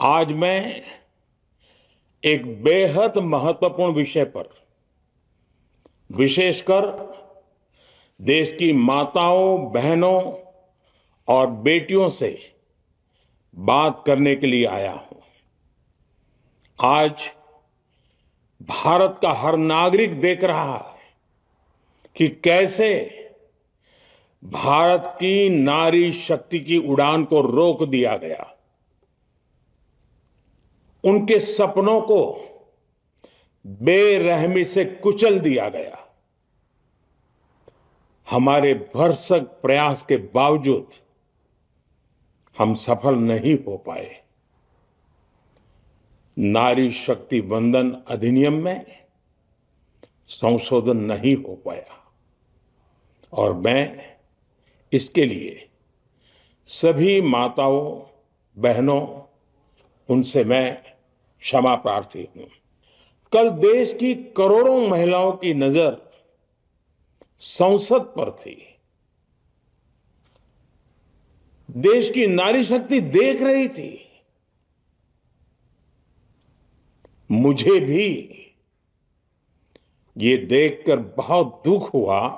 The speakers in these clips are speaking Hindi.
आज मैं एक बेहद महत्वपूर्ण विषय पर विशेषकर देश की माताओं, बहनों और बेटियों से बात करने के लिए आया हूं। आज भारत का हर नागरिक देख रहा है कि कैसे भारत की नारी शक्ति की उड़ान को रोक दिया गया, उनके सपनों को बेरहमी से कुचल दिया गया। हमारे भरसक प्रयास के बावजूद हम सफल नहीं हो पाए। नारी शक्ति वंदन अधिनियम में संशोधन नहीं हो पाया और मैं इसके लिए सभी माताओं, बहनों, उनसे मैं क्षमा प्रार्थी हूं। कल देश की करोड़ों महिलाओं की नजर संसद पर थी। देश की नारी शक्ति देख रही थी। मुझे भी ये देखकर बहुत दुख हुआ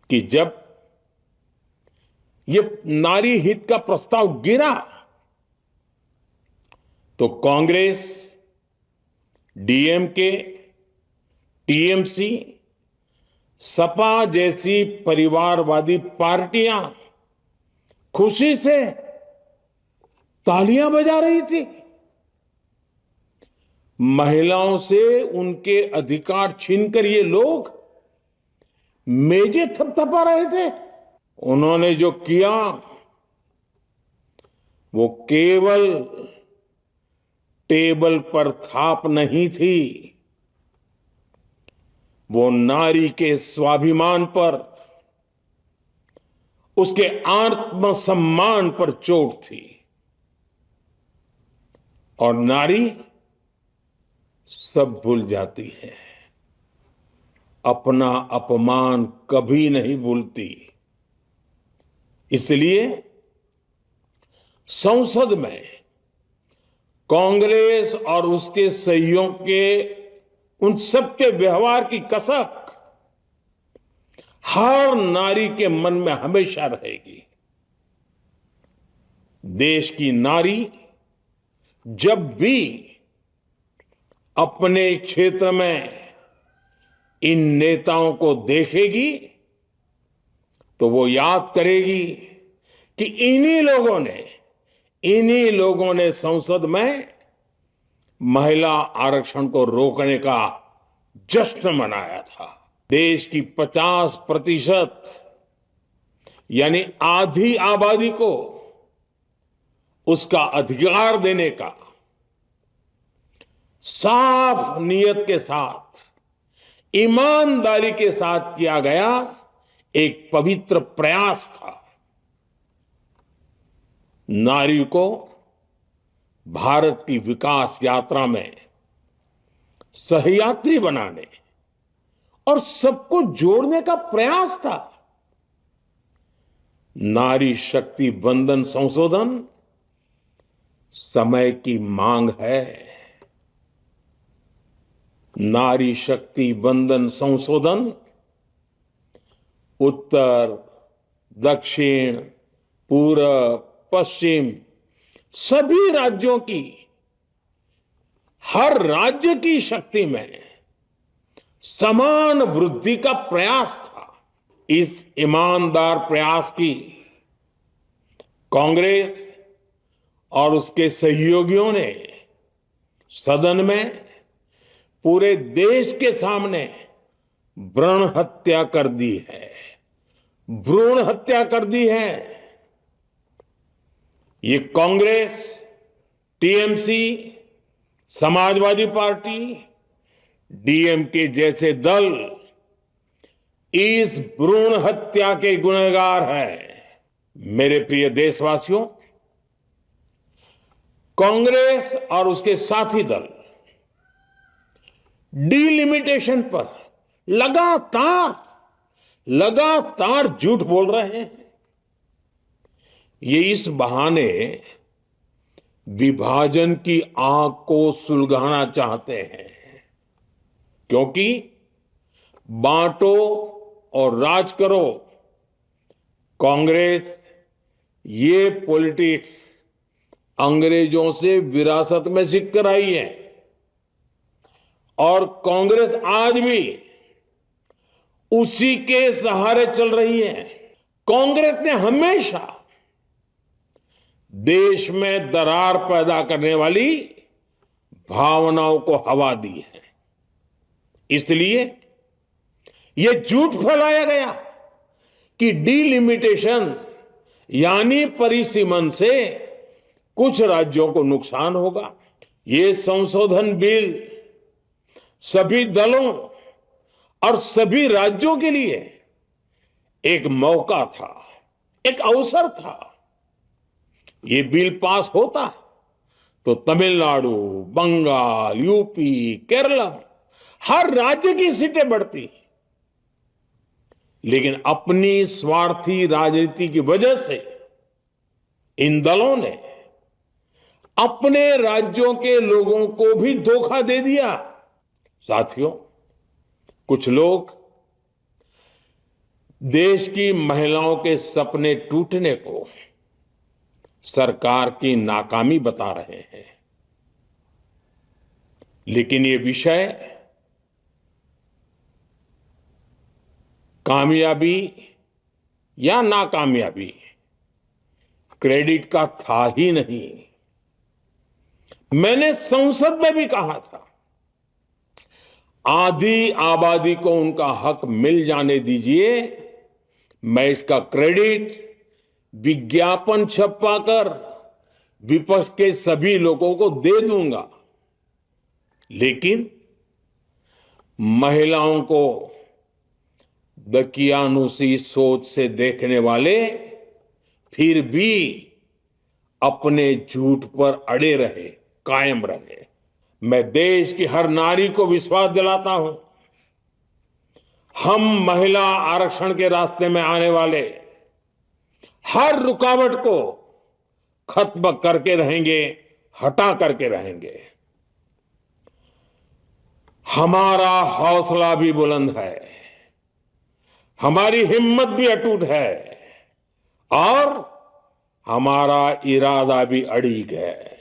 कि जब ये नारी हित का प्रस्ताव गिरा तो कांग्रेस, डीएमके, टीएमसी, सपा जैसी परिवारवादी पार्टियां खुशी से तालियां बजा रही थी। महिलाओं से उनके अधिकार छीनकर ये लोग मेजें थपथपा रहे थे। उन्होंने जो किया वो केवल टेबल पर थाप नहीं थी, वो नारी के स्वाभिमान पर, उसके आत्मसम्मान पर चोट थी। और नारी सब भूल जाती है, अपना अपमान कभी नहीं भूलती। इसलिए संसद में कांग्रेस और उसके सहयोगियों के उन सबके व्यवहार की कसक हर नारी के मन में हमेशा रहेगी। देश की नारी जब भी अपने क्षेत्र में इन नेताओं को देखेगी तो वो याद करेगी कि इन्हीं लोगों ने संसद में महिला आरक्षण को रोकने का जश्न मनाया था। देश की 50% यानी आधी आबादी को उसका अधिकार देने का साफ नियत के साथ, ईमानदारी के साथ किया गया एक पवित्र प्रयास था। नारी को भारत की विकास यात्रा में सहयात्री बनाने और सबको जोड़ने का प्रयास था। नारी शक्ति वंदन संशोधन समय की मांग है। नारी शक्ति वंदन संशोधन उत्तर, दक्षिण, पूरब, पश्चिम सभी राज्यों की, हर राज्य की शक्ति में समान वृद्धि का प्रयास था। इस ईमानदार प्रयास की कांग्रेस और उसके सहयोगियों ने सदन में पूरे देश के सामने भ्रूण हत्या कर दी है। भ्रूण हत्या कर दी है। ये Congress, TMC, Samajwadi party, DMK जैसे दल इस भ्रूण हत्या के गुनहगार हैं। मेरे प्रिय देशवासियों, कांग्रेस और उसके साथी दल डिलिमिटेशन पर लगातार झूठ बोल रहे हैं। ये इस बहाने विभाजन की आग को सुलगाना चाहते हैं, क्योंकि बांटो और राज करो, कांग्रेस ये पॉलिटिक्स अंग्रेजों से विरासत में सीख कर आई है और कांग्रेस आज भी उसी के सहारे चल रही है। कांग्रेस ने हमेशा देश में दरार पैदा करने वाली भावनाओं को हवा दी है। इसलिए यह झूठ फैलाया गया कि डीलिमिटेशन यानी परिसीमन से कुछ राज्यों को नुकसान होगा। ये संशोधन बिल सभी दलों और सभी राज्यों के लिए एक मौका था, एक अवसर था। ये बिल पास होता तो तमिलनाडु, बंगाल, यूपी, केरला हर राज्य की सीटें बढ़ती, लेकिन अपनी स्वार्थी राजनीति की वजह से इन दलों ने अपने राज्यों के लोगों को भी धोखा दे दिया। साथियों, कुछ लोग देश की महिलाओं के सपने टूटने को सरकार की नाकामी बता रहे हैं, लेकिन ये विषय कामयाबी या नाकामयाबी क्रेडिट का था ही नहीं। मैंने संसद में भी कहा था, आधी आबादी को उनका हक मिल जाने दीजिए, मैं इसका क्रेडिट विज्ञापन छपवाकर विपक्ष के सभी लोगों को दे दूंगा, लेकिन महिलाओं को दकियानुसी सोच से देखने वाले फिर भी अपने झूठ पर अड़े रहे, कायम रहे। मैं देश की हर नारी को विश्वास दिलाता हूं, हम महिला आरक्षण के रास्ते में आने वाले हर रुकावट को खत्म करके रहेंगे, हटा करके रहेंगे। हमारा हौसला भी बुलंद है, हमारी हिम्मत भी अटूट है और हमारा इरादा भी अड़िग है।